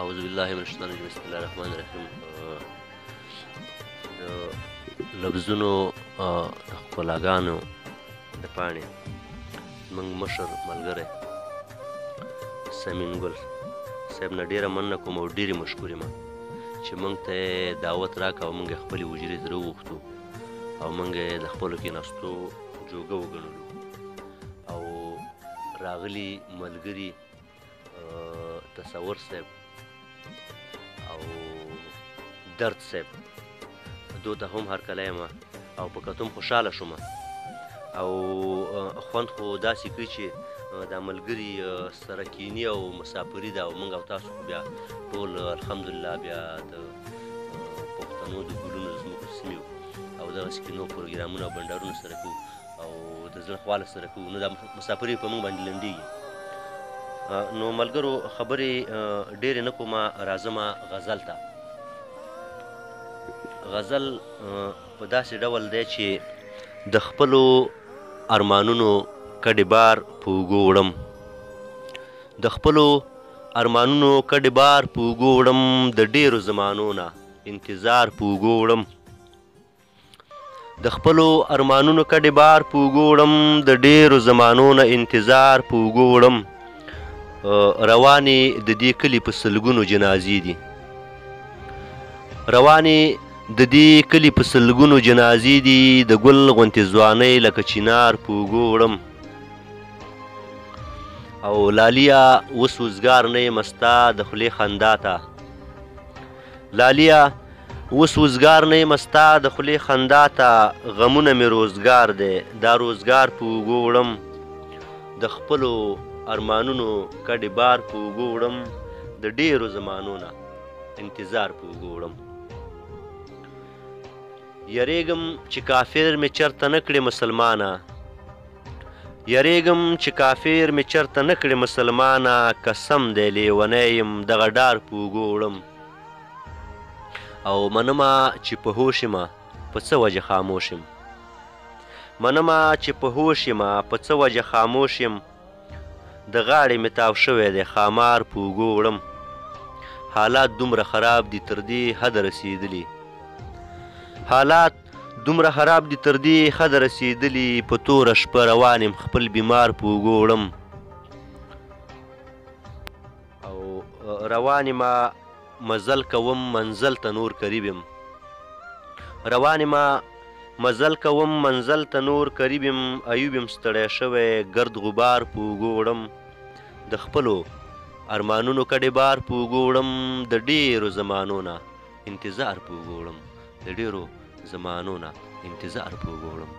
اعوذ بالله من الشیطان الرجیم بسم الله الرحمن الرحیم د لفظونو د ښکلاګانو د پاڼې زموږ مشر ملګری سمین ګل صاحب نه ډېره مننه کوم او ډېرې مشکور یم چې موږ ته یې دعوت راکړه او موږ یې خپلې حجرې ته راوغوښتو او موږ یې د خپلو کېناستو جوګه وګڼلو او راغلي ملګري تصور صاحب او درد صاحب دو ته هم هرکلی یم او په کتو هم خوشحاله شوم او خوند خو داسې کوي چې دا ملګري سره کیني او مسافري ده او موږ او تاسو خو بیا ټول الحمدلله بیا د پښتنو د ګلونو د ځمکو سیمې او دغسې کې نور پروګرامونه او بنډارونه سره کوو او د زړه خواله سره کوو نو دا مسافري په موږ باندې لنډېږي نو ملګرو خبرې ډېرې نه کومه راځمه غزل ته غزل په داسې ډول دی چې د خپلو ارمانونو کډې بار په اوږو وړم د خپلو ارمانونو کډې بار په اوږو وړم د ډېرو زمانو نه انتظار په اوږو وړم د خپلو ارمانونو کډې بار په اوږو وړم د ډېرو زمانو نه انتظار په اوږو وړم روانې د دې کلي په سلګونو جنازې دي روانې د دې کلي په سلګونو جنازې دي د ګل غوندې ځوانۍ لکه چنار په اوږو وړم او لاليه اوس وزګار نه یم ستا د خولې خندا ته لاليه اوس وزګار نه یم ستا د خولې خندا ته غمونه مې روزګار دی دا روزګار په اوږو وړم د خپلو ارمانونو کډې بار په اوږو وړم د ډېرو زمانو نه انتظار په اوږو وړم یریږم چې کافر مې چرته نه کړې مسلمانه یریږم چې کافر مې چرته نه کړې مسلمانه قسم دی لیونی یم دغه ډار په اوږو وړم او منمه چې په هوش یمه په څه وجه خاموش یم منمه چې په هوش یمه په څه وجه خاموش یم د غاړې مې تاو شوی دی خامار په اوږو وړم حالات دومره خراب دي تر دې حده رسېدلي حالات دومره خراب دي تر دې حده رسېدلي په توره شپه روان یم خپل بیمار په اوږو وړم او روان یمه مزل کوم منزل ته نور قریب یم روان یمه مزل کوم منزل ته نور قریب یم ایوب یم ستړی شوی ګرد غبار په اوږو وړم د خپلو ارمانونو کډې بار په اوږو وړم د ډېرو زمانو نه انتظار په اوږو وړم د ډېرو زمانو نه انتظار په اوږو وړم